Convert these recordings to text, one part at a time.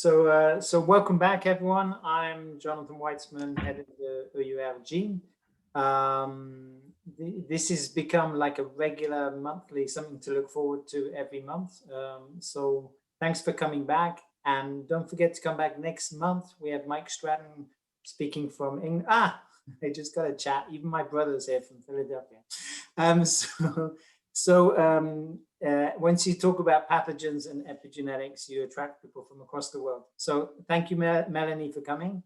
So welcome back, everyone. I'm Jonathan Weitzman, head of the EUR G.E.N.E. This has become like a regular monthly, something to look forward to every month. So thanks for coming back, and don't forget to come back next month. We have Mike Stratton speaking from England. I just got a chat. Even my brother's here from Philadelphia. Once you talk about pathogens and epigenetics, you attract people from across the world. So thank you, Melanie, for coming.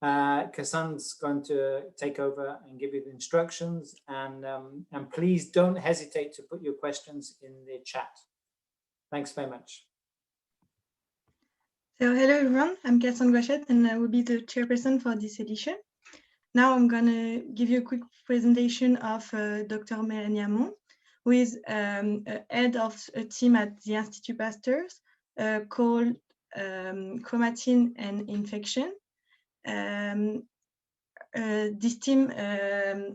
Kassan's going to take over and give you the instructions, and please don't hesitate to put your questions in the chat. Thanks very much. So hello everyone, I'm Kassan Guachet, and I will be the chairperson for this edition. Now I'm going to give you a quick presentation of Dr. Mélanie Hamon, who is head of a team at the Institut Pasteur called Chromatin and Infection. This team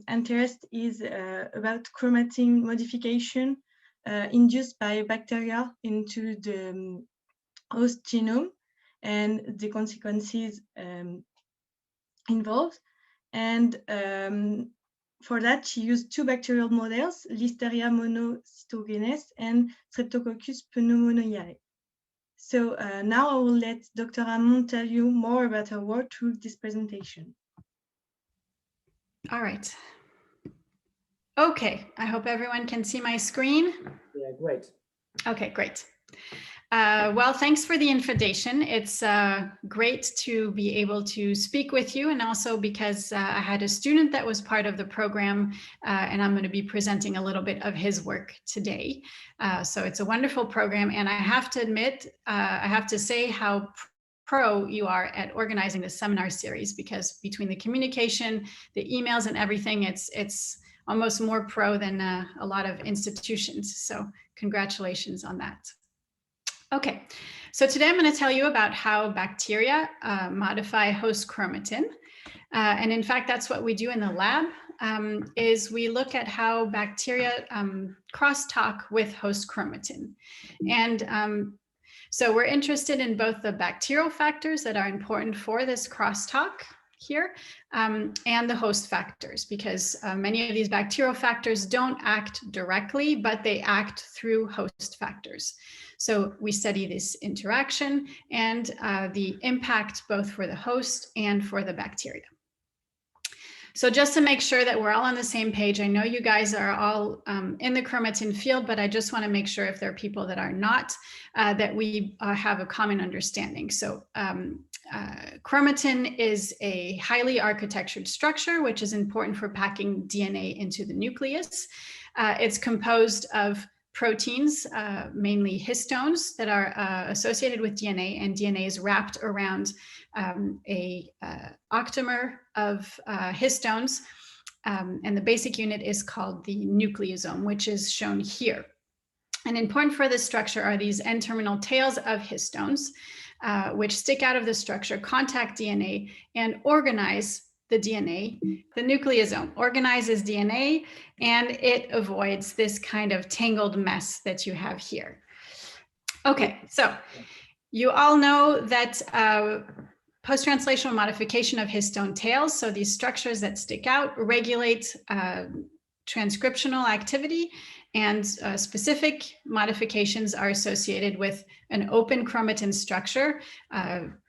interest is about chromatin modification induced by bacteria into the host genome and the consequences involved. And for that, she used two bacterial models, Listeria monocytogenes and Streptococcus pneumoniae. So now I will let Dr. Hamon tell you more about her work through this presentation. All right. Okay, I hope everyone can see my screen. Yeah, great. Okay, great. Well, thanks for the invitation. It's great to be able to speak with you, and also because I had a student that was part of the program, and I'm going to be presenting a little bit of his work today. So it's a wonderful program, and I have to admit, I have to say how pro you are at organizing the seminar series, because between the communication, the emails and everything, it's almost more pro than a lot of institutions. So congratulations on that. Okay, so today I'm going to tell you about how bacteria modify host chromatin. And in fact, that's what we do in the lab, is we look at how bacteria crosstalk with host chromatin. And so we're interested in both the bacterial factors that are important for this crosstalk here and the host factors, because many of these bacterial factors don't act directly, but they act through host factors. So we study this interaction and the impact both for the host and for the bacteria. So just to make sure that we're all on the same page, I know you guys are all in the chromatin field, but I just want to make sure if there are people that are not, that we have a common understanding. So chromatin is a highly architectured structure, which is important for packing DNA into the nucleus. It's composed of proteins, mainly histones, that are associated with DNA, and DNA is wrapped around a octamer of histones, and the basic unit is called the nucleosome, which is shown here. And important for this structure are these N-terminal tails of histones, which stick out of the structure, contact DNA, and organize the DNA. The nucleosome organizes DNA, and it avoids this kind of tangled mess that you have here. Okay, so you all know that post-translational modification of histone tails, so these structures that stick out, regulate transcriptional activity, and specific modifications are associated with an open chromatin structure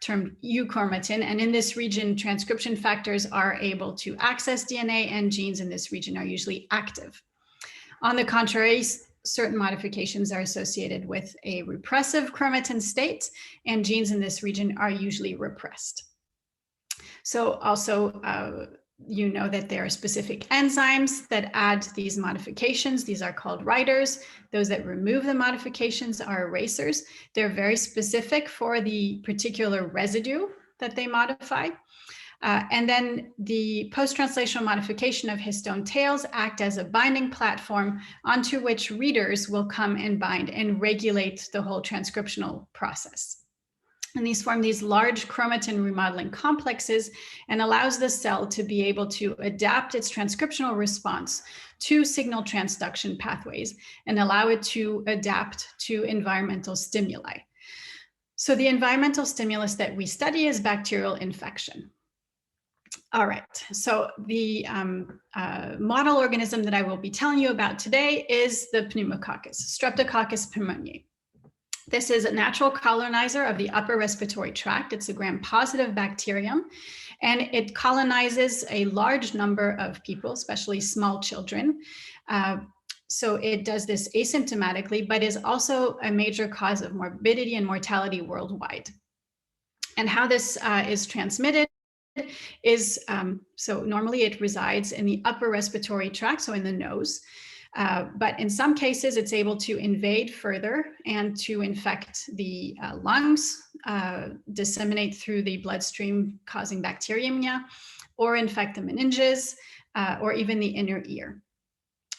termed euchromatin. And in this region, transcription factors are able to access DNA, and genes in this region are usually active. On the contrary, certain modifications are associated with a repressive chromatin state, and genes in this region are usually repressed. So also, you know that there are specific enzymes that add these modifications. These are called writers. Those that remove the modifications are erasers. They're very specific for the particular residue that they modify. And then the post-translational modification of histone tails act as a binding platform onto which readers will come and bind and regulate the whole transcriptional process. And these form these large chromatin remodeling complexes and allows the cell to be able to adapt its transcriptional response to signal transduction pathways and allow it to adapt to environmental stimuli. So the environmental stimulus that we study is bacterial infection. All right, so the model organism that I will be telling you about today is the pneumococcus, Streptococcus pneumoniae. This is a natural colonizer of the upper respiratory tract. It's a gram-positive bacterium, and it colonizes a large number of people, especially small children. So it does this asymptomatically, but is also a major cause of morbidity and mortality worldwide. And how this is transmitted is, so normally it resides in the upper respiratory tract, so in the nose. But in some cases, it's able to invade further and to infect the lungs, disseminate through the bloodstream, causing bacteremia, or infect the meninges, or even the inner ear.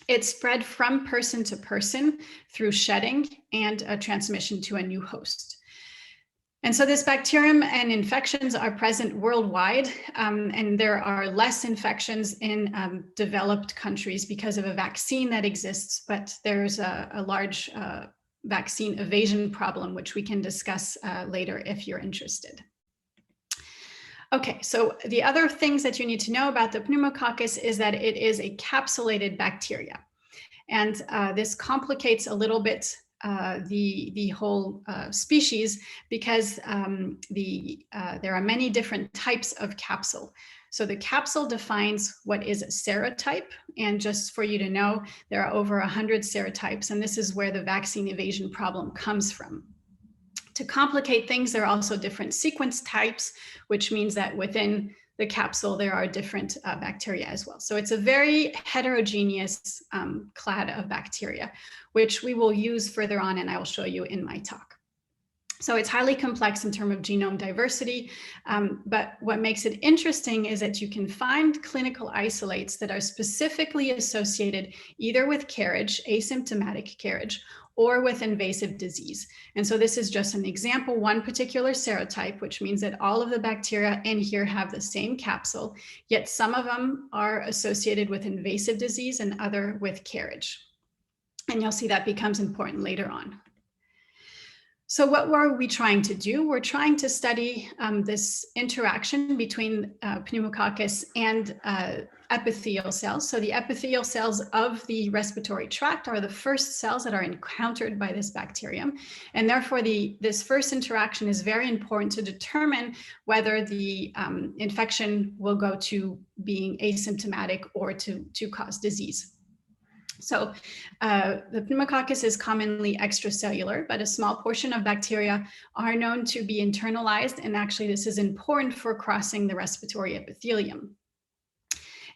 It's spread from person to person through shedding and a transmission to a new host. And so this bacterium and infections are present worldwide, and there are less infections in developed countries because of a vaccine that exists, but there's a large vaccine evasion problem, which we can discuss later if you're interested. Okay, so the other things that you need to know about the pneumococcus is that it is a capsulated bacteria. And this complicates a little bit the whole species because there are many different types of capsule. So the capsule defines what is a serotype. And just for you to know, there are over 100 serotypes, and this is where the vaccine evasion problem comes from. To complicate things, there are also different sequence types, which means that within the capsule, there are different bacteria as well. So it's a very heterogeneous clade of bacteria, which we will use further on, and I will show you in my talk. So it's highly complex in terms of genome diversity, but what makes it interesting is that you can find clinical isolates that are specifically associated either with carriage, asymptomatic carriage, or with invasive disease. And so this is just an example, one particular serotype, which means that all of the bacteria in here have the same capsule, yet some of them are associated with invasive disease and other with carriage. And you'll see that becomes important later on. So what were we trying to do? We're trying to study this interaction between pneumococcus and epithelial cells. So the epithelial cells of the respiratory tract are the first cells that are encountered by this bacterium. And therefore, this first interaction is very important to determine whether the infection will go to being asymptomatic or to cause disease. So the pneumococcus is commonly extracellular, but a small portion of bacteria are known to be internalized. And actually, this is important for crossing the respiratory epithelium.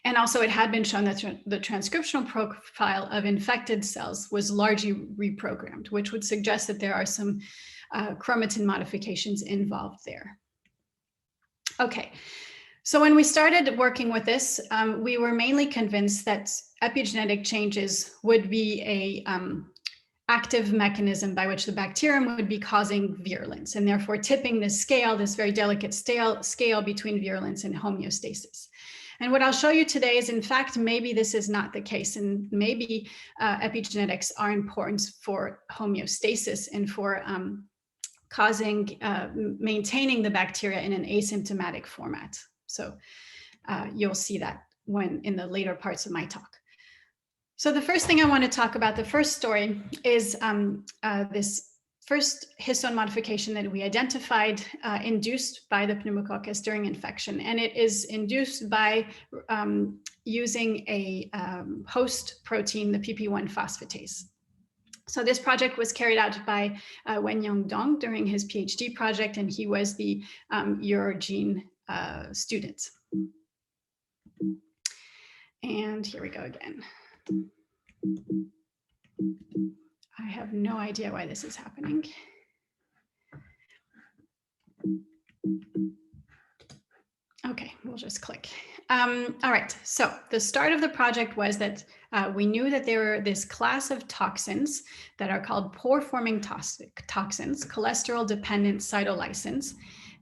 And also, it had been shown that the transcriptional profile of infected cells was largely reprogrammed, which would suggest that there are some chromatin modifications involved there. Okay. So when we started working with this, we were mainly convinced that epigenetic changes would be a active mechanism by which the bacterium would be causing virulence, and therefore tipping this scale, this very delicate scale between virulence and homeostasis. And what I'll show you today is, in fact, maybe this is not the case, and maybe epigenetics are important for homeostasis and for maintaining the bacteria in an asymptomatic format. So you'll see that when in the later parts of my talk. So the first thing I want to talk about, the first story, is this first histone modification that we identified induced by the pneumococcus during infection. And it is induced by using a host protein, the PP1 phosphatase. So this project was carried out by Wenyang Dong during his PhD project, and he was the EUR G.E.N.E student. And here we go again. I have no idea why this is happening. Okay, we'll just click. All right, so the start of the project was that we knew that there were this class of toxins that are called pore-forming toxins, cholesterol-dependent cytolysins,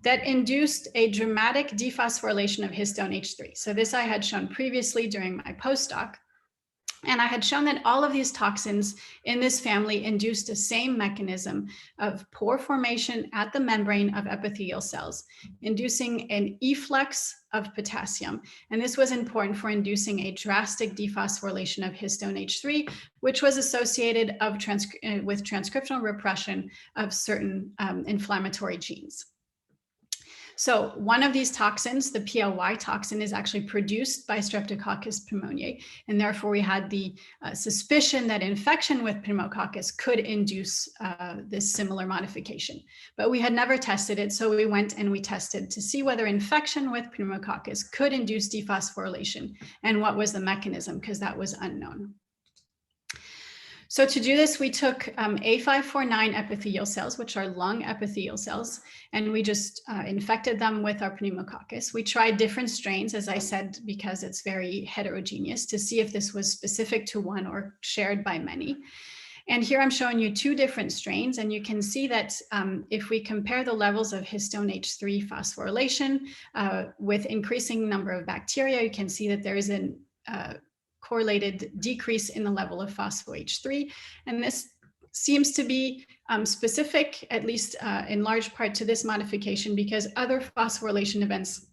that induced a dramatic dephosphorylation of histone H3. So this I had shown previously during my postdoc. And I had shown that all of these toxins in this family induced the same mechanism of pore formation at the membrane of epithelial cells, inducing an efflux of potassium. And this was important for inducing a drastic dephosphorylation of histone H3, which was associated with transcriptional repression of certain inflammatory genes. So one of these toxins, the PLY toxin, is actually produced by Streptococcus pneumoniae, and therefore we had the suspicion that infection with pneumococcus could induce this similar modification. But we had never tested it, so we went and we tested to see whether infection with pneumococcus could induce dephosphorylation and what was the mechanism, because that was unknown. So to do this, we took A549 epithelial cells, which are lung epithelial cells, and we just infected them with our pneumococcus. We tried different strains, as I said, because it's very heterogeneous, to see if this was specific to one or shared by many. And here I'm showing you two different strains, and you can see that if we compare the levels of histone H3 phosphorylation with increasing number of bacteria, you can see that there is an correlated decrease in the level of phospho-H3. And this seems to be specific, at least in large part, to this modification, because other phosphorylation events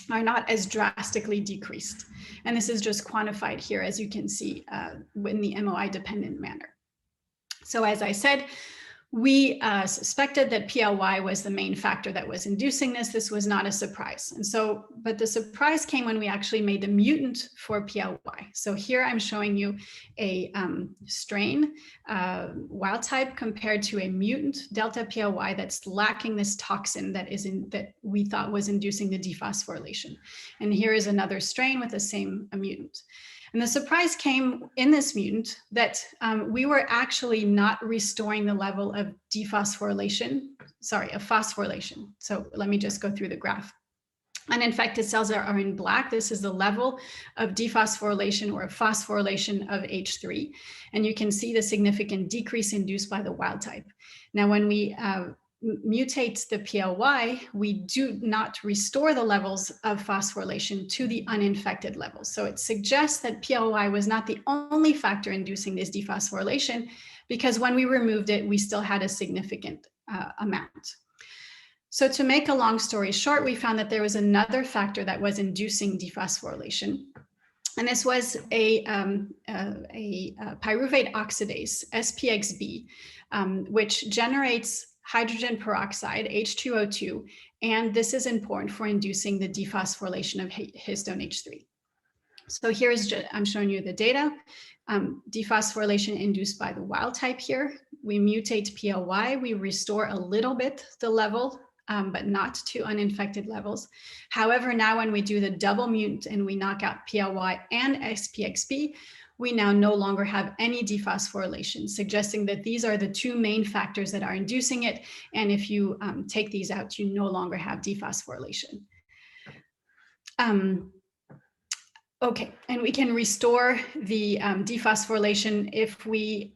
are not as drastically decreased. And this is just quantified here, as you can see, in the MOI-dependent manner. So as I said, we suspected that PLY was the main factor that was inducing this. This was not a surprise. And so, but the surprise came when we actually made the mutant for PLY. So here I'm showing you a strain, wild type, compared to a mutant delta PLY that's lacking this toxin that we thought was inducing the dephosphorylation. And here is another strain with the same mutant. And the surprise came in this mutant that we were actually not restoring the level of phosphorylation. So let me just go through the graph. Uninfected cells are in black. This is the level of dephosphorylation or phosphorylation of H3. And you can see the significant decrease induced by the wild type. Now, when we mutate the PLY, we do not restore the levels of phosphorylation to the uninfected levels. So it suggests that PLY was not the only factor inducing this dephosphorylation, because when we removed it, we still had a significant amount. So to make a long story short, we found that there was another factor that was inducing dephosphorylation. And this was a pyruvate oxidase, SPXB, which generates hydrogen peroxide, H2O2, and this is important for inducing the dephosphorylation of histone H3. So I'm showing you the data. Dephosphorylation induced by the wild type here. We mutate PLY, we restore a little bit the level, but not to uninfected levels. However, now when we do the double mutant and we knock out PLY and SPXB, we now no longer have any dephosphorylation, suggesting that these are the two main factors that are inducing it. And if you take these out, you no longer have dephosphorylation. Okay, and we can restore the dephosphorylation if we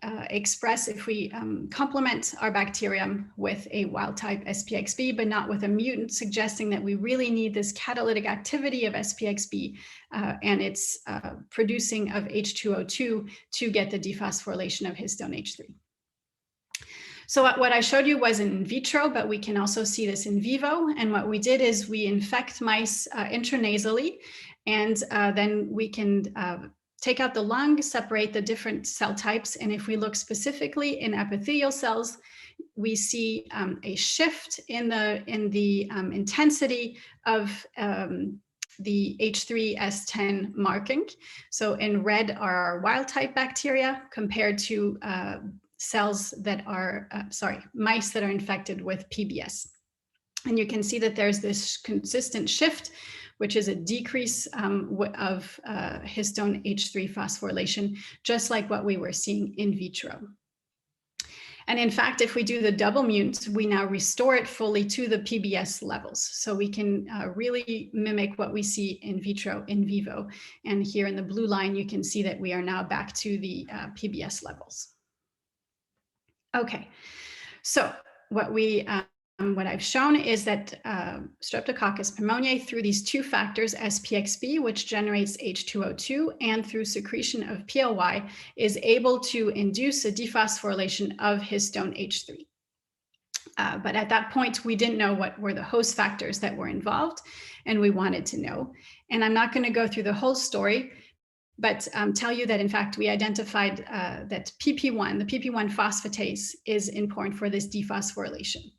complement our bacterium with a wild type SPXB, but not with a mutant, suggesting that we really need this catalytic activity of SPXB and its producing of H2O2 to get the dephosphorylation of histone H3. So what I showed you was in vitro, but we can also see this in vivo. And what we did is we infect mice intranasally, and then we can take out the lung, separate the different cell types. And if we look specifically in epithelial cells, we see a shift in the intensity of the H3S10 marking. So in red are our wild type bacteria compared to cells that are, mice that are infected with PBS. And you can see that there's this consistent shift, which is a decrease of histone H3 phosphorylation, just like what we were seeing in vitro. And in fact, if we do the double mutant, we now restore it fully to the PBS levels. So we can really mimic what we see in vitro, in vivo. And here in the blue line, you can see that we are now back to the PBS levels. Okay, so what we what I've shown is that Streptococcus pneumoniae, through these two factors, SPXB, which generates H2O2, and through secretion of PLY, is able to induce a dephosphorylation of histone H3. But at that point, we didn't know what were the host factors that were involved, and we wanted to know. And I'm not going to go through the whole story, but tell you that, in fact, we identified that PP1, the PP1 phosphatase, is important for this dephosphorylation.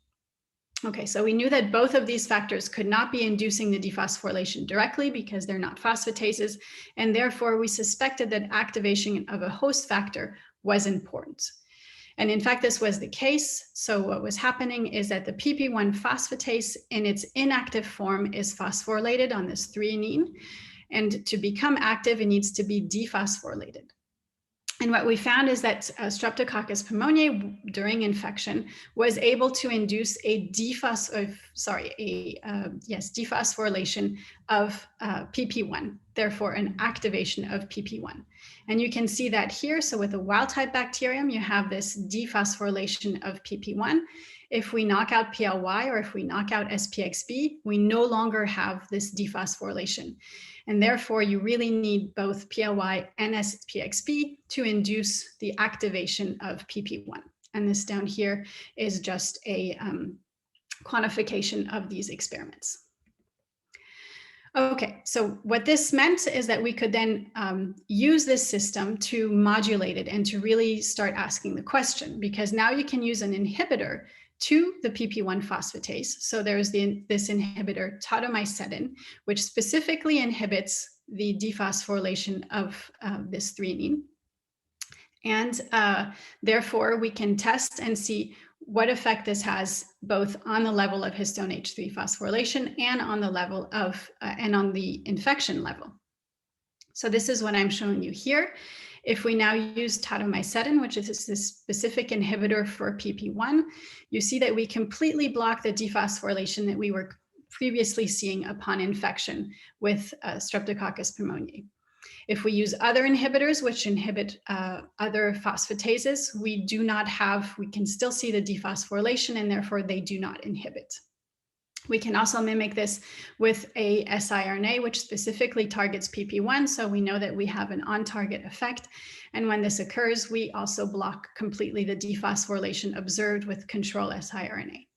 Okay, so we knew that both of these factors could not be inducing the dephosphorylation directly because they're not phosphatases, and therefore we suspected that activation of a host factor was important. And in fact, this was the case. So what was happening is that the PP1 phosphatase in its inactive form is phosphorylated on this threonine, and to become active, it needs to be dephosphorylated. And what we found is that Streptococcus pneumoniae during infection was able to induce a dephosphorylation of PP1, therefore an activation of PP1. And you can see that here. So with a wild type bacterium, you have this dephosphorylation of PP1. If we knock out PLY or if we knock out SPXB, we no longer have this dephosphorylation. And therefore, you really need both PLY and SPXB to induce the activation of PP1. And this down here is just a quantification of these experiments. Okay, so what this meant is that we could then use this system to modulate it and to really start asking the question, because now you can use an inhibitor to the PP1 phosphatase. So there's this inhibitor tatomycetin, which specifically inhibits the dephosphorylation of this threonine. And therefore, we can test and see what effect this has both on the level of histone H3 phosphorylation and on the level of, and on the infection level. So this is what I'm showing you here. If we now use tatomycetin, which is this specific inhibitor for PP1, you see that we completely block the dephosphorylation that we were previously seeing upon infection with Streptococcus pneumoniae. If we use other inhibitors, which inhibit other phosphatases, we can still see the dephosphorylation, and therefore they do not inhibit. We can also mimic this with a siRNA, which specifically targets PP1. So we know that we have an on-target effect. And when this occurs, we also block completely the dephosphorylation observed with control siRNA.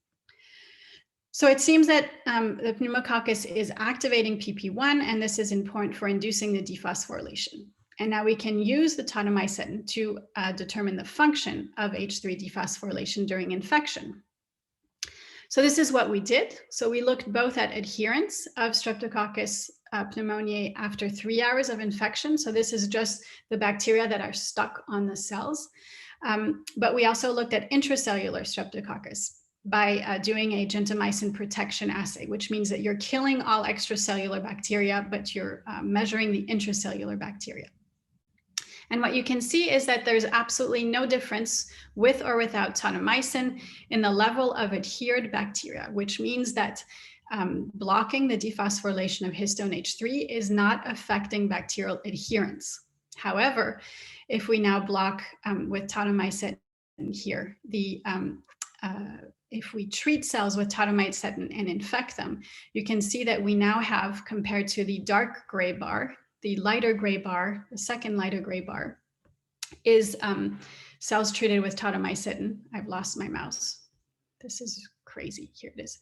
So it seems that the pneumococcus is activating PP1, and this is important for inducing the dephosphorylation. And now we can use the tatomycetin to determine the function of H3 dephosphorylation during infection. So this is what we did. So we looked both at adherence of Streptococcus pneumoniae after 3 hours of infection. So this is just the bacteria that are stuck on the cells. But we also looked at intracellular Streptococcus by doing a gentamicin protection assay, which means that you're killing all extracellular bacteria, but you're measuring the intracellular bacteria. And what you can see is that there's absolutely no difference with or without tatomycin in the level of adhered bacteria, which means that blocking the dephosphorylation of histone H3 is not affecting bacterial adherence. However, if we now block with tatomycin here, if we treat cells with tatomycin and infect them, you can see that we now have, compared to the dark gray bar, the lighter gray bar, the second lighter gray bar, is cells treated with tatomycin. I've lost my mouse. This is crazy. Here it is.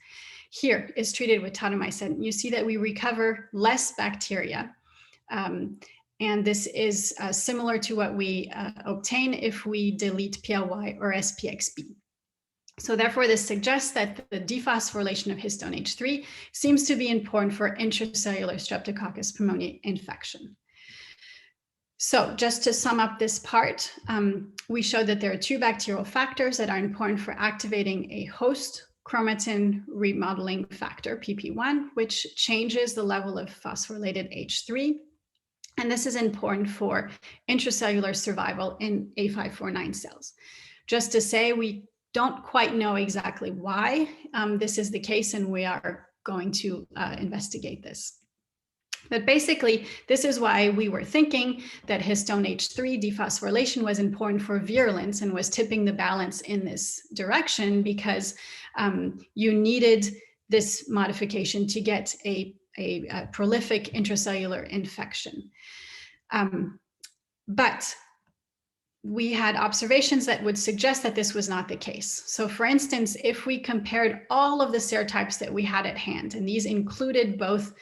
Here is treated with tatomycin. You see that we recover less bacteria. And this is similar to what we obtain if we delete PLY or SPXB. So therefore, this suggests that the dephosphorylation of histone H3 seems to be important for intracellular Streptococcus pneumoniae infection. So just to sum up this part, we showed that there are two bacterial factors that are important for activating a host chromatin remodeling factor, PP1, which changes the level of phosphorylated H3. And this is important for intracellular survival in A549 cells. Just to say, we don't quite know exactly why this is the case, and we are going to investigate this. But basically, this is why we were thinking that histone H3 dephosphorylation was important for virulence and was tipping the balance in this direction, because you needed this modification to get a prolific intracellular infection. But we had observations that would suggest that this was not the case. So for instance, if we compared all of the serotypes that we had at hand, and these included both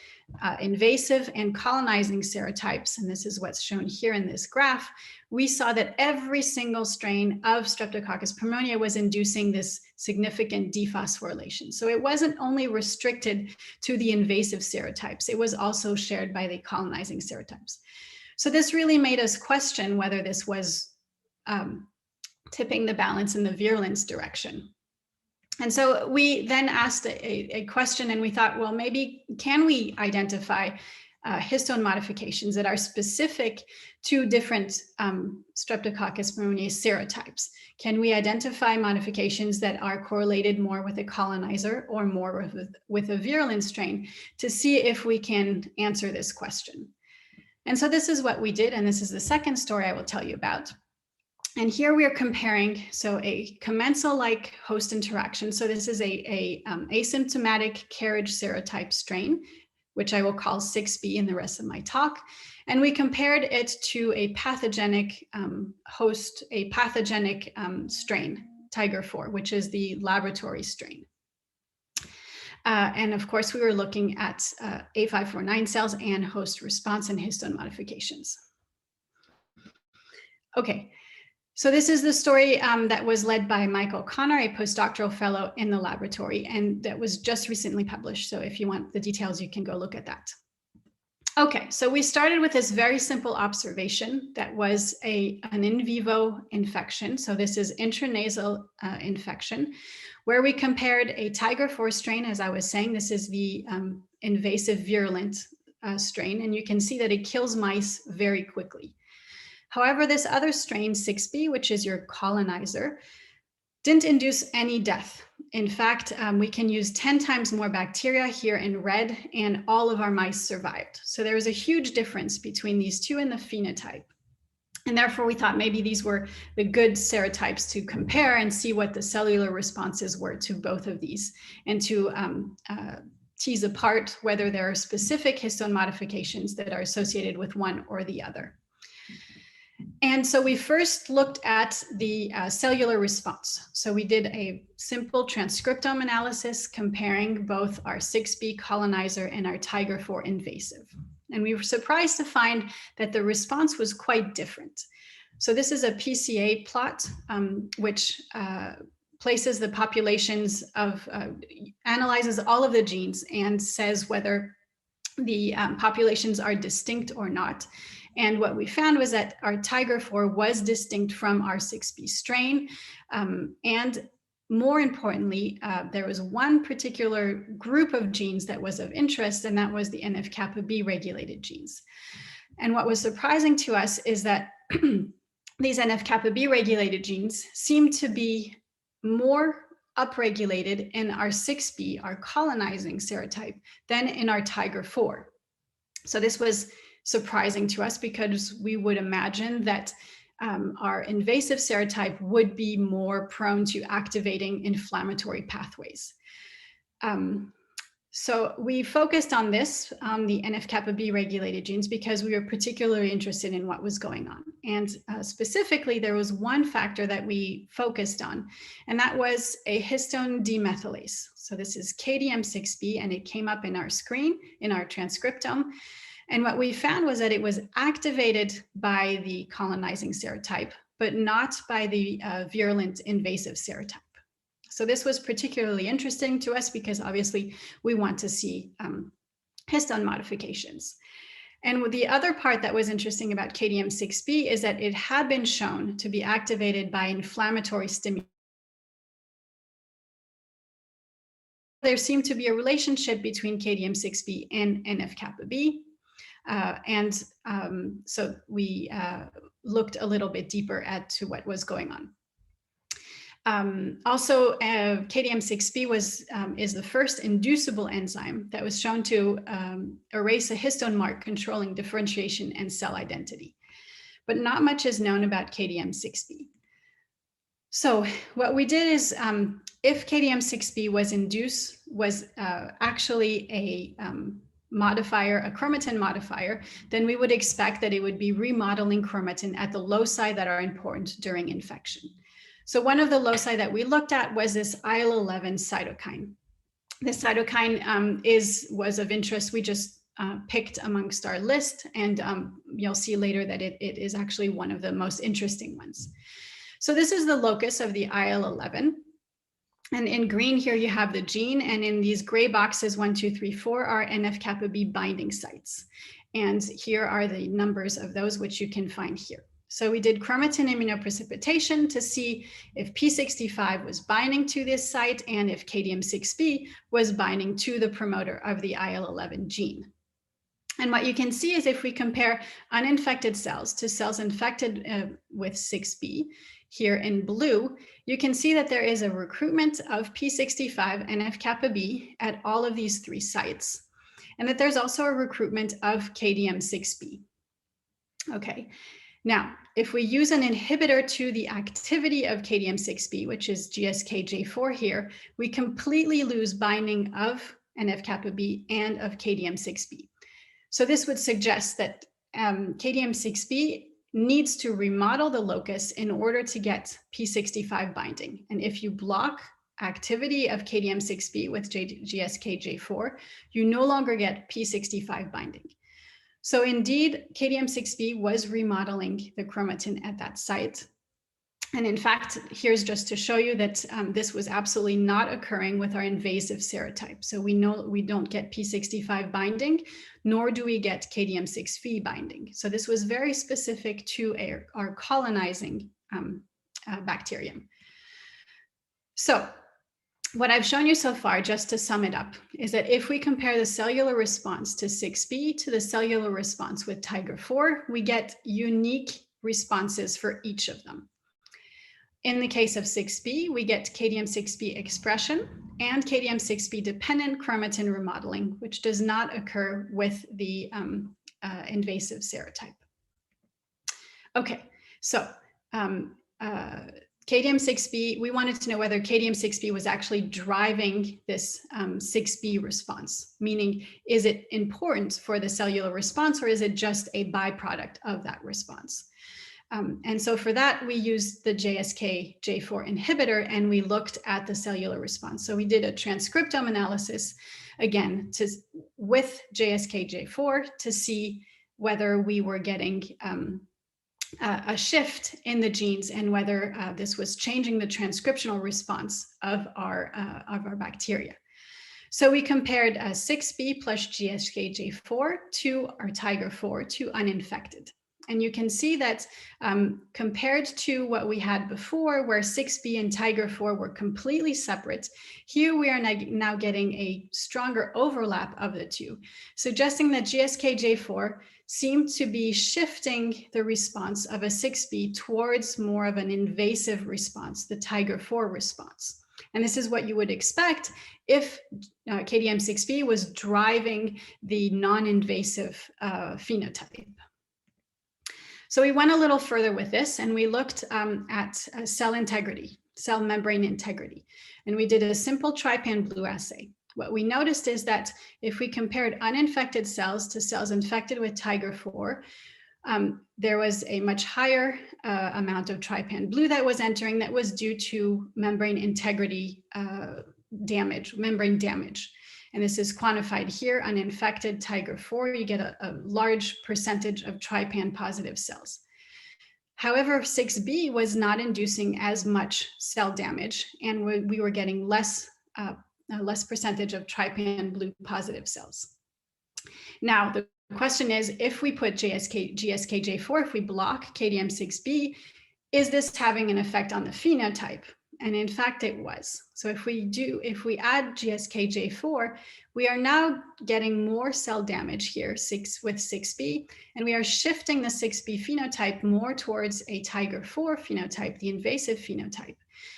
invasive and colonizing serotypes, and this is what's shown here in this graph, we saw that every single strain of Streptococcus pneumoniae was inducing this significant dephosphorylation. So it wasn't only restricted to the invasive serotypes, it was also shared by the colonizing serotypes. So this really made us question whether this was tipping the balance in the virulence direction. And so we then asked a question, and we thought, well, maybe can we identify histone modifications that are specific to different Streptococcus pneumoniae serotypes? Can we identify modifications that are correlated more with a colonizer or more with a virulent strain to see if we can answer this question? And so this is what we did, and this is the second story I will tell you about. And here we are comparing, so a commensal-like host interaction. So this is a asymptomatic carriage serotype strain, which I will call 6B in the rest of my talk. And we compared it to a pathogenic host, a pathogenic strain, Tiger 4, which is the laboratory strain. And of course, we were looking at A549 cells and host response and histone modifications. Okay. So this is the story that was led by Michael Connor, a postdoctoral fellow in the laboratory, and that was just recently published. So if you want the details, you can go look at that. Okay, so we started with this very simple observation that was an in vivo infection. So this is intranasal infection, where we compared a Tiger 4 strain, as I was saying. This is the invasive virulent strain, and you can see that it kills mice very quickly. However, this other strain, 6B, which is your colonizer, didn't induce any death. In fact, we can use 10 times more bacteria here in red, and all of our mice survived. So there was a huge difference between these two in the phenotype. And therefore, we thought maybe these were the good serotypes to compare and see what the cellular responses were to both of these, and to tease apart whether there are specific histone modifications that are associated with one or the other. And so we first looked at the cellular response. So we did a simple transcriptome analysis comparing both our 6B colonizer and our Tiger 4 invasive. And we were surprised to find that the response was quite different. So this is a Pca plot, which places the populations of, analyzes all of the genes and says whether the populations are distinct or not. And what we found was that our Tiger 4 was distinct from our 6B strain. And more importantly, there was one particular group of genes that was of interest, and that was the NF-kappa B regulated genes. And what was surprising to us is that these NF-kappa B regulated genes seem to be more upregulated in our 6B, our colonizing serotype, than in our Tiger 4. So this was surprising to us, because we would imagine that our invasive serotype would be more prone to activating inflammatory pathways. So we focused on this, the NF-kappa B regulated genes, because we were particularly interested in what was going on. And specifically, there was one factor that we focused on, and that was a histone dimethylase. So this is KDM6B, and it came up in our screen, in our transcriptome. And what we found was that it was activated by the colonizing serotype, but not by the virulent invasive serotype. So this was particularly interesting to us, because obviously we want to see histone modifications. And the other part that was interesting about KDM6B is that it had been shown to be activated by inflammatory stimuli. There seemed to be a relationship between KDM6B and NF-kappa B. So we looked a little bit deeper to what was going on. Also, KDM6B is the first inducible enzyme that was shown to erase a histone mark controlling differentiation and cell identity. But not much is known about KDM6B. So what we did is, if KDM6B was actually a modifier, a chromatin modifier, then we would expect that it would be remodeling chromatin at the loci that are important during infection. So one of the loci that we looked at was this Il11 cytokine. This cytokine was of interest. We just picked amongst our list, and you'll see later that it is actually one of the most interesting ones. So this is the locus of the Il11. And in green here, you have the gene, and in these gray boxes, 1, 2, 3, 4 are NF-kappa B binding sites. And here are the numbers of those, which you can find here. So we did chromatin immunoprecipitation to see if P65 was binding to this site and if KDM6B was binding to the promoter of the IL-11 gene. And what you can see is if we compare uninfected cells to cells infected with 6B, here in blue, you can see that there is a recruitment of P65 NF-kappa B at all of these 3 sites, and that there's also a recruitment of KDM6B. Okay. Now, if we use an inhibitor to the activity of KDM6B, which is GSK-J4 here, we completely lose binding of NF-kappa B and of KDM6B. So this would suggest that KDM6B needs to remodel the locus in order to get P65 binding. And if you block activity of KDM6B with GSK-J4, you no longer get P65 binding. So indeed, KDM6B was remodeling the chromatin at that site. And in fact, here's just to show you that this was absolutely not occurring with our invasive serotype. So we know we don't get P65 binding, nor do we get KDM6B binding. So this was very specific to our colonizing bacterium. So what I've shown you so far, just to sum it up, is that if we compare the cellular response to 6B to the cellular response with Tiger4, we get unique responses for each of them. In the case of 6B, we get KDM6B expression and KDM6B dependent chromatin remodeling, which does not occur with the invasive serotype. Okay, so KDM6B, we wanted to know whether KDM6B was actually driving this 6B response, meaning is it important for the cellular response or is it just a byproduct of that response? And so for that, we used the GSK-J4 inhibitor and we looked at the cellular response. So we did a transcriptome analysis, again, with GSK-J4 to see whether we were getting a shift in the genes and whether this was changing the transcriptional response of our bacteria. So we compared 6B plus GSK-J4 to our Tiger4 to uninfected. And you can see that compared to what we had before, where 6B and Tiger4 were completely separate, here we are now getting a stronger overlap of the two, suggesting that GSK-J4 seemed to be shifting the response of a 6B towards more of an invasive response, the Tiger4 response. And this is what you would expect if KDM6B was driving the non-invasive phenotype. So we went a little further with this and we looked at cell integrity, cell membrane integrity, and we did a simple trypan blue assay. What we noticed is that if we compared uninfected cells to cells infected with Tiger4, there was a much higher amount of trypan blue that was entering that was due to membrane integrity damage, membrane damage. And this is quantified here, uninfected Tiger4, you get a large percentage of trypan positive cells. However, 6B was not inducing as much cell damage, and we were getting less percentage of trypan blue positive cells. Now, the question is, if we put GSK-J4, if we block KDM6B, is this having an effect on the phenotype? And in fact, it was. So if we add GSK-J4, we are now getting more cell damage here with 6B, and we are shifting the 6B phenotype more towards a Tiger4 phenotype, the invasive phenotype.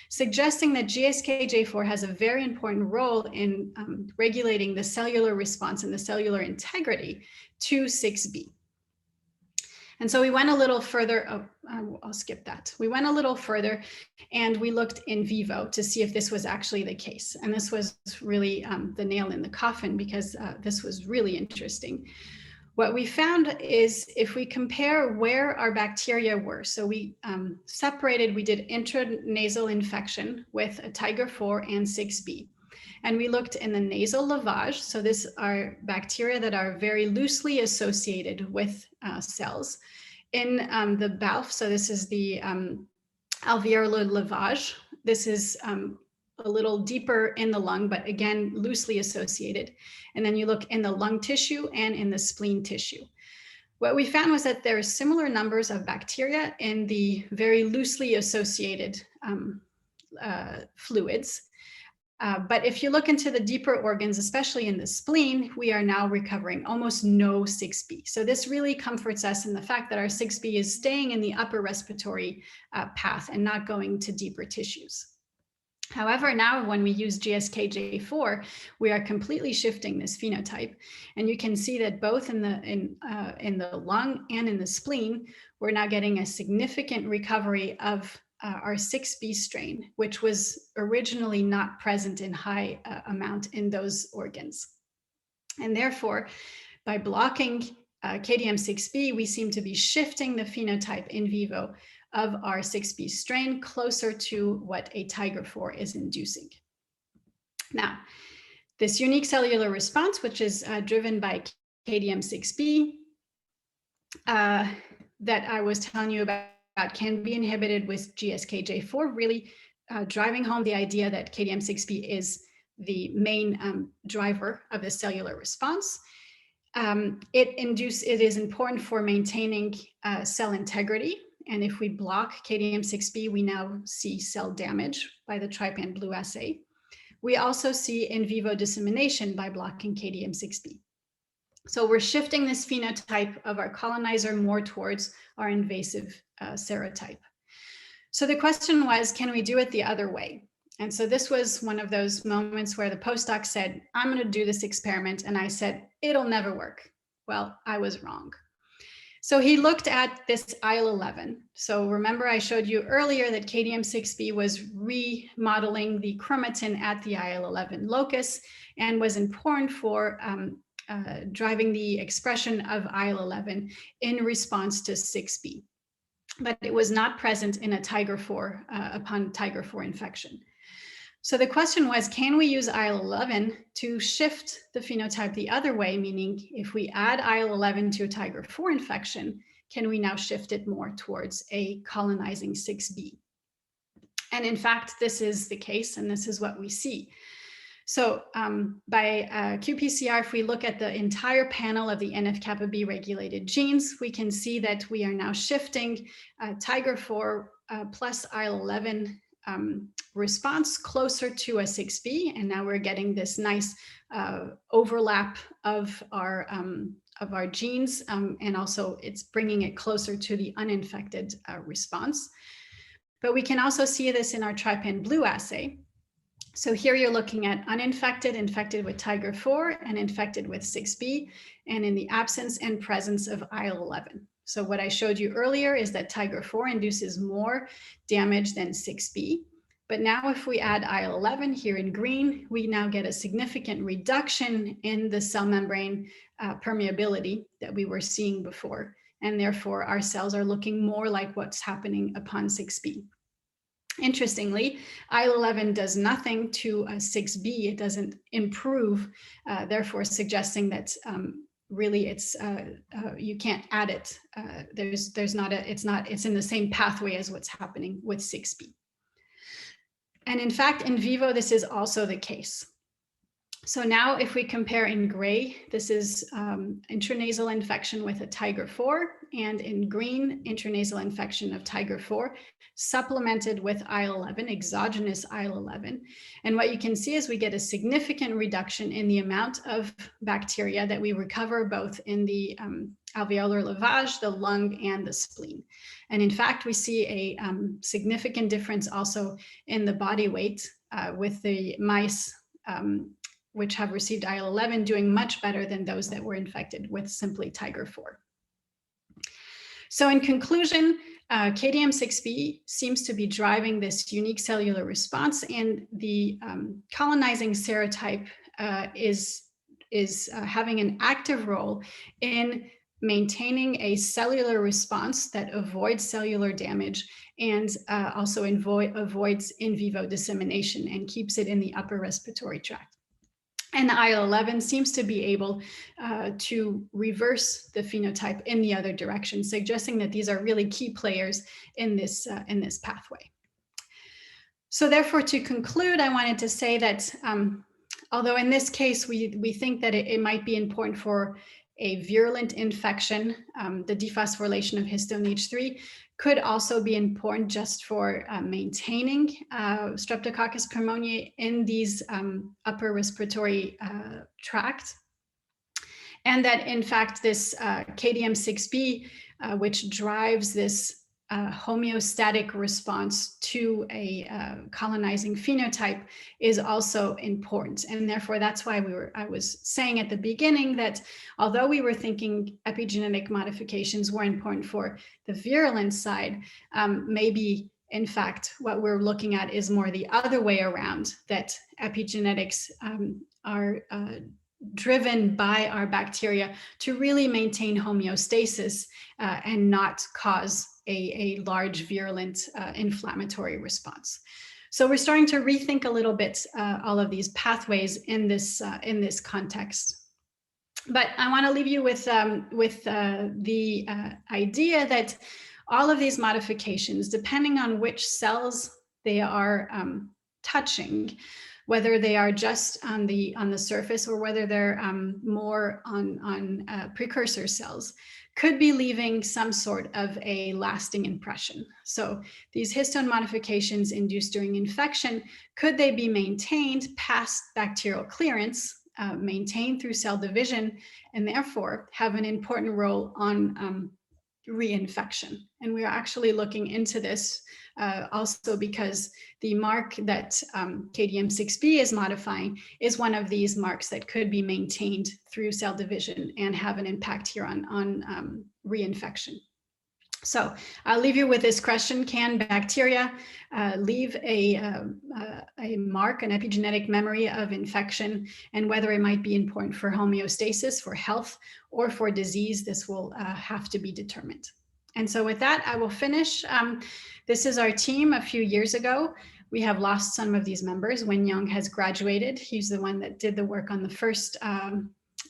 suggesting that GSK-J4 has a very important role in regulating the cellular response and the cellular integrity to 6b. And so we went a little further, I'll skip that. We went a little further and we looked in vivo to see if this was actually the case. And this was really the nail in the coffin, because this was really interesting. What we found is if we compare where our bacteria were, so we separated, we did intranasal infection with a Tiger 4 and 6b. And we looked in the nasal lavage. So these are bacteria that are very loosely associated with cells. In the BALF, so this is the alveolar lavage. This is a little deeper in the lung, but again, loosely associated. And then you look in the lung tissue and in the spleen tissue. What we found was that there are similar numbers of bacteria in the very loosely associated fluids. But if you look into the deeper organs, especially in the spleen, we are now recovering almost no 6b. So this really comforts us in the fact that our 6b is staying in the upper respiratory path and not going to deeper tissues. However, now when we use GSK-J4, we are completely shifting this phenotype. And you can see that both in the lung and in the spleen, we're now getting a significant recovery of our 6b strain, which was originally not present in high amount in those organs. And therefore, by blocking KDM6b, we seem to be shifting the phenotype in vivo of our 6b strain closer to what a Tiger 4 is inducing. Now, this unique cellular response, which is driven by KDM6b, that I was telling you about, can be inhibited with GSK-J4, really driving home the idea that KDM6b is the main driver of the cellular response. It is important for maintaining cell integrity. And if we block KDM6b, we now see cell damage by the trypan blue assay. We also see in vivo dissemination by blocking KDM6b. So we're shifting this phenotype of our colonizer more towards our invasive serotype. So the question was, can we do it the other way? And so this was one of those moments where the postdoc said, I'm going to do this experiment. And I said, it'll never work. Well, I was wrong. So he looked at this IL11. So remember, I showed you earlier that KDM6b was remodeling the chromatin at the IL11 locus and was important for driving the expression of IL11 in response to 6b. But it was not present in a Tiger 4 upon Tiger 4 infection. So the question was, can we use IL11 to shift the phenotype the other way? Meaning, if we add IL11 to a Tiger 4 infection, can we now shift it more towards a colonizing 6b? And in fact, this is the case, and this is what we see. So by qPCR, if we look at the entire panel of the NF-kappa B regulated genes, we can see that we are now shifting Tiger 4 plus IL11 response closer to a 6b, and now we're getting this nice overlap of our genes, and also it's bringing it closer to the uninfected response. But we can also see this in our trypan blue assay. So here you're looking at uninfected, infected with Tiger 4, and infected with 6b, and in the absence and presence of IL11. So what I showed you earlier is that Tiger 4 induces more damage than 6b. But now if we add IL11 here in green, we now get a significant reduction in the cell membrane permeability that we were seeing before. And therefore, our cells are looking more like what's happening upon 6b. Interestingly, IL11 does nothing to 6b. It doesn't improve, therefore suggesting that really it's you can't add it. It's in the same pathway as what's happening with 6b. And in fact, in vivo, this is also the case. So now if we compare in gray, this is intranasal infection with a Tiger 4, and in green, intranasal infection of Tiger 4, supplemented with IL11, exogenous IL11. And what you can see is we get a significant reduction in the amount of bacteria that we recover both in the alveolar lavage, the lung, and the spleen. And in fact, we see a significant difference also in the body weight with the mice which have received IL-11 doing much better than those that were infected with simply Tiger 4. So in conclusion, KDM6B seems to be driving this unique cellular response, and the colonizing serotype is having an active role in maintaining a cellular response that avoids cellular damage and also avoids in vivo dissemination and keeps it in the upper respiratory tract. And the IL-11 seems to be able to reverse the phenotype in the other direction, suggesting that these are really key players in this pathway. So therefore, to conclude, I wanted to say that although in this case, we think that it might be important for a virulent infection, the dephosphorylation of histone H3 could also be important just for maintaining Streptococcus pneumoniae in these upper respiratory tract. And that in fact, this KDM6B, which drives this homeostatic response to a colonizing phenotype, is also important. And therefore, that's why I was saying at the beginning that although we were thinking epigenetic modifications were important for the virulent side, maybe in fact, what we're looking at is more the other way around, that epigenetics are driven by our bacteria to really maintain homeostasis and not cause a large virulent inflammatory response. So we're starting to rethink a little bit all of these pathways in this context. But I want to leave you with the idea that all of these modifications, depending on which cells they are touching, whether they are just on the surface or whether they're more on precursor cells, could be leaving some sort of a lasting impression. So these histone modifications induced during infection, could they be maintained past bacterial clearance, maintained through cell division, and therefore have an important role on reinfection? And we are actually looking into this also because the mark that KDM6B is modifying is one of these marks that could be maintained through cell division and have an impact here on reinfection. So I'll leave you with this question: can bacteria leave a mark, an epigenetic memory of infection, and whether it might be important for homeostasis, for health, or for disease? This will have to be determined. And so with that, I will finish. This is our team a few years ago. We have lost some of these members. Wen-Yong has graduated. He's the one that did the work on the first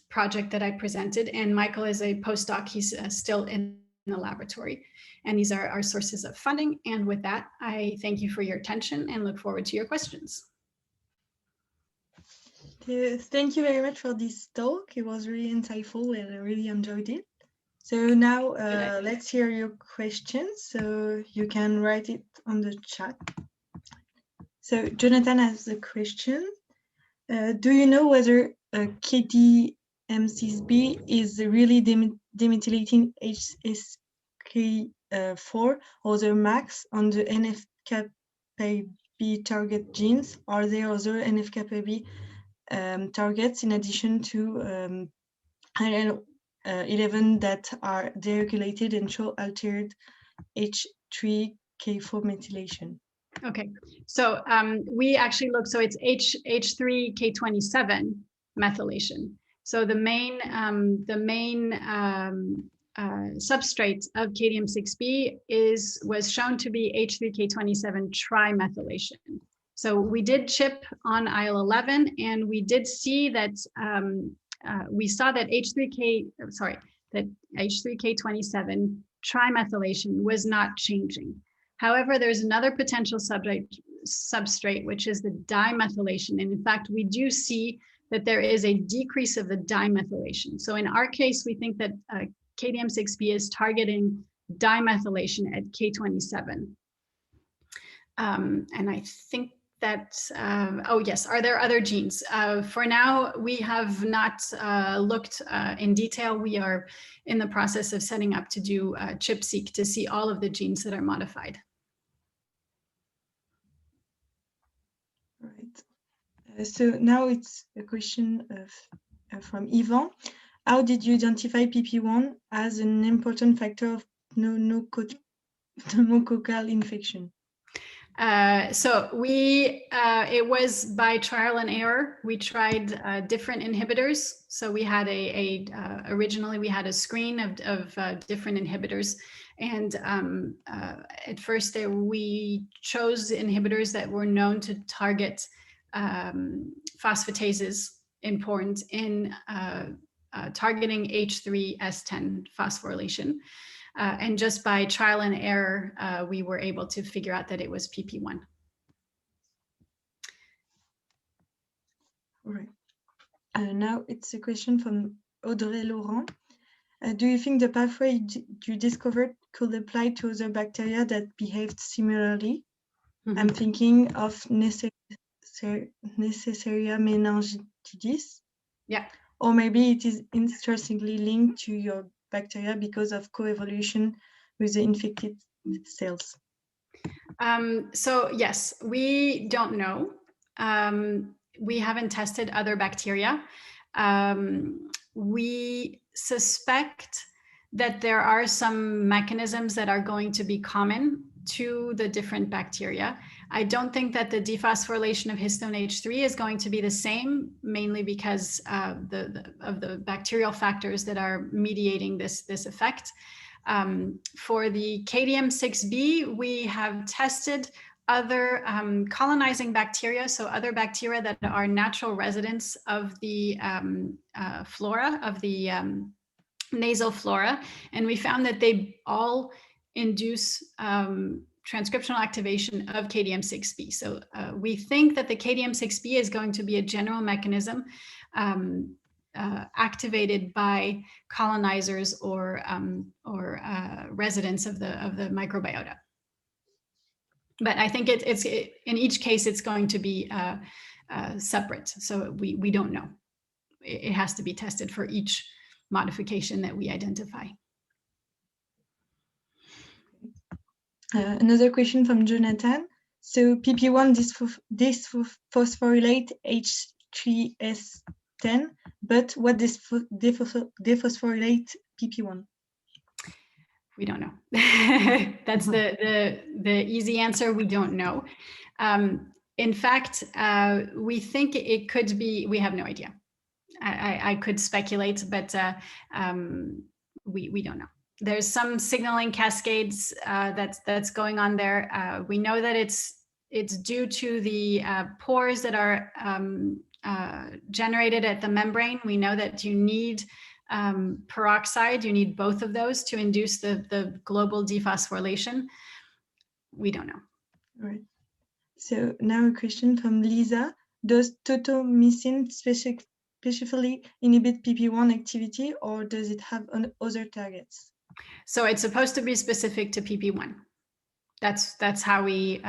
project that I presented. And Michael is a postdoc. He's still in the laboratory. And these are our sources of funding. And with that, I thank you for your attention and look forward to your questions. Thank you very much for this talk. It was really insightful and I really enjoyed it. So now let's hear your questions. So you can write it on the chat. So Jonathan has a question. Do you know whether KDM6B is really demethylating HSK4 or the max on the NF-κB target genes? Are there other NF-κB targets in addition to IL-11 that are deregulated and show altered H3K4 methylation? Okay, so we actually look, so it's H3K27 methylation. So the main substrate of KDM6B was shown to be H3K27 trimethylation. So we did chip on IL-11, and we did see that we saw that H3K27 trimethylation was not changing. However, there's another potential substrate, which is the dimethylation. And in fact, we do see that there is a decrease of the dimethylation. So in our case, we think that KDM6B is targeting dimethylation at K27. And I think Oh yes, are there other genes? For now, we have not looked in detail. We are in the process of setting up to do ChIP-seq to see all of the genes that are modified. Right. So now it's a question from Ivan. How did you identify PP1 as an important factor of pneumococcal infection? So it was by trial and error. We tried different inhibitors. So we had originally we had a screen of different inhibitors. And at first we chose inhibitors that were known to target phosphatases important in targeting H3S10 phosphorylation. And just by trial and error, we were able to figure out that it was PP1. All right. Now it's a question from Audrey Laurent. Do you think the pathway you discovered could apply to other bacteria that behaved similarly? Mm-hmm. I'm thinking of Neisseria meningitidis. Yeah. Or maybe it is interestingly linked to your bacteria because of coevolution with the infected cells. So yes, we don't know. We haven't tested other bacteria. We suspect that there are some mechanisms that are going to be common to the different bacteria. I don't think that the dephosphorylation of histone H3 is going to be the same, mainly because of the bacterial factors that are mediating this effect. For the KDM6B, we have tested other colonizing bacteria, so other bacteria that are natural residents of the flora, of the nasal flora, and we found that they all induce transcriptional activation of KDM6B. So we think that the KDM6B is going to be a general mechanism activated by colonizers or residents of the microbiota. But I think in each case, it's going to be separate. So we don't know. It has to be tested for each modification that we identify. Another question from Jonathan. So PP1 dephosphorylate H3S10, but what dephosphorylate PP1? We don't know. That's the easy answer. We don't know. In fact, we think it could be, we have no idea. I could speculate, but we don't know. There's some signaling cascades that's going on there. We know that it's due to the pores that are generated at the membrane. We know that you need peroxide, you need both of those to induce the global dephosphorylation. We don't know. All right. So now a question from Lisa. Does totomycin specifically inhibit PP1 activity, or does it have other targets? So it's supposed to be specific to PP1. That's how we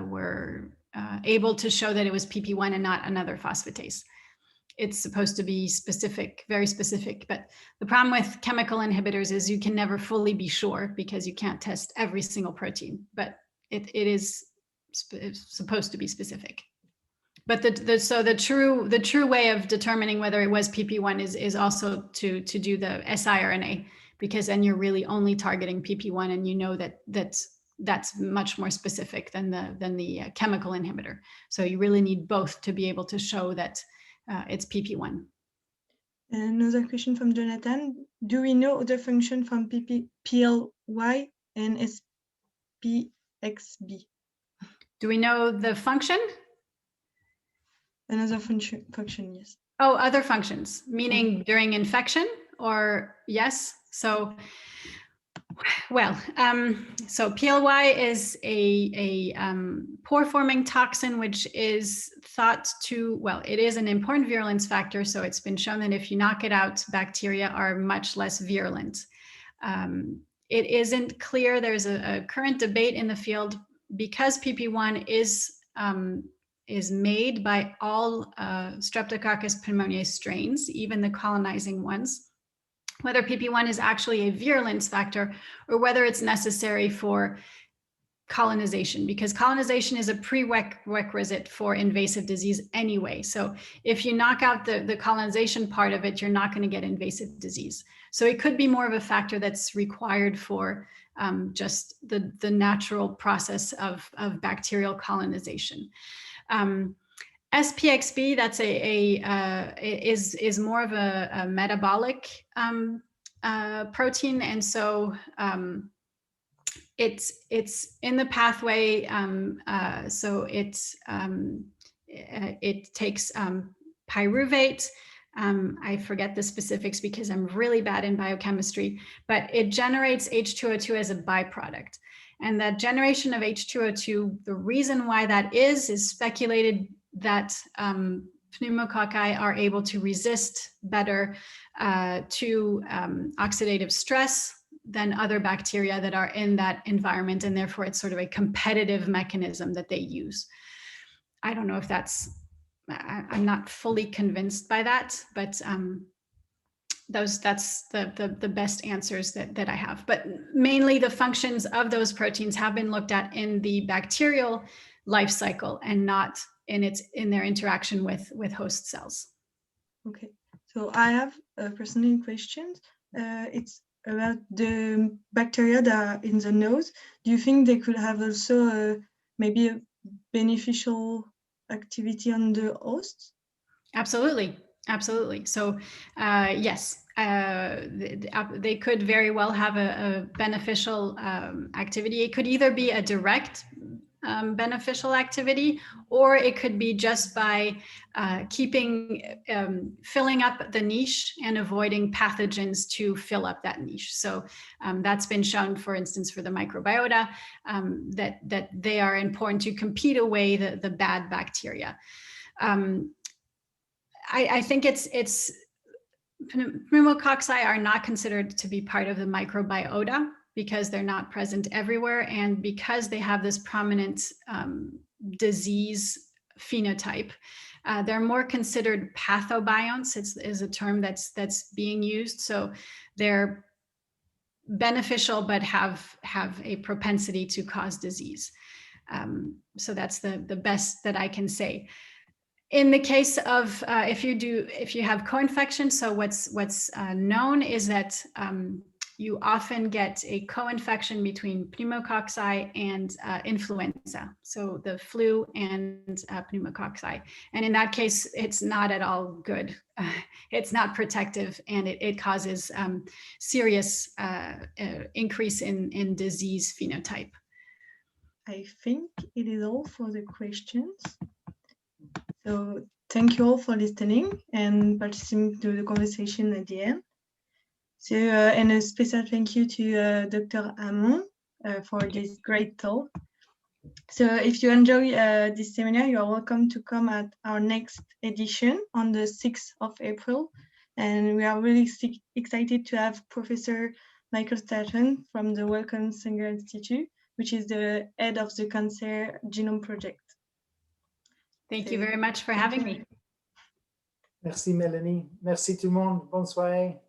were able to show that it was PP1 and not another phosphatase. It's supposed to be specific, very specific. But the problem with chemical inhibitors is you can never fully be sure because you can't test every single protein. But it is supposed to be specific. But the true way of determining whether it was PP1 is also to do the siRNA, because then you're really only targeting PP1, and you know that's much more specific than the chemical inhibitor. So you really need both to be able to show that it's PP1. Another question from Jonathan. Do we know other function from PLY and SPXB? Do we know the function? Another function, yes. Oh, other functions, meaning during infection, or yes? So, well, so PLY is a pore-forming toxin, which is thought to, well, it is an important virulence factor. So it's been shown that if you knock it out, bacteria are much less virulent. It isn't clear. There's a current debate in the field because PP1 is made by all Streptococcus pneumoniae strains, even the colonizing ones, whether PP1 is actually a virulence factor or whether it's necessary for colonization, because colonization is a prerequisite for invasive disease anyway. So if you knock out the colonization part of it, you're not going to get invasive disease. So it could be more of a factor that's required for just the natural process of bacterial colonization. SPXB, that's is more of a metabolic protein, and so it's in the pathway. So it takes pyruvate. I forget the specifics because I'm really bad in biochemistry, but it generates H2O2 as a byproduct. And that generation of H2O2, the reason why that is speculated that pneumococci are able to resist better to oxidative stress than other bacteria that are in that environment, and therefore it's sort of a competitive mechanism that they use. I don't know if that's, I'm not fully convinced by that, but that's the best answers that I have. But mainly the functions of those proteins have been looked at in the bacterial life cycle and not in their interaction with host cells. Okay, so I have a personal question. It's about the bacteria that are in the nose. Do you think they could have also maybe a beneficial activity on the host? Absolutely, absolutely. So yes, they could very well have a beneficial activity. It could either be a direct beneficial activity, or it could be just by filling up the niche and avoiding pathogens to fill up that niche. So that's been shown, for instance, for the microbiota, that they are important to compete away the bad bacteria. I think pneumococci are not considered to be part of the microbiota because they're not present everywhere, and because they have this prominent disease phenotype. They're more considered pathobionts, is a term that's being used. So they're beneficial but have a propensity to cause disease. So that's the best that I can say. In the case of if you have co-infection, so what's known is that you often get a co-infection between pneumococci and influenza, so the flu and pneumococci. And in that case, it's not at all good. It's not protective, and it causes serious increase in disease phenotype. I think it is all for the questions. So thank you all for listening and participating to the conversation at the end. So, and a special thank you to Dr. Hamon for this great talk. So if you enjoy this seminar, you are welcome to come at our next edition on the 6th of April. And we are really excited to have Professor Michael Staton from the Wellcome Sanger Institute, which is the head of the Cancer Genome Project. Thank you very much for having me. Merci Mélanie. Merci tout le monde. Bonne soirée.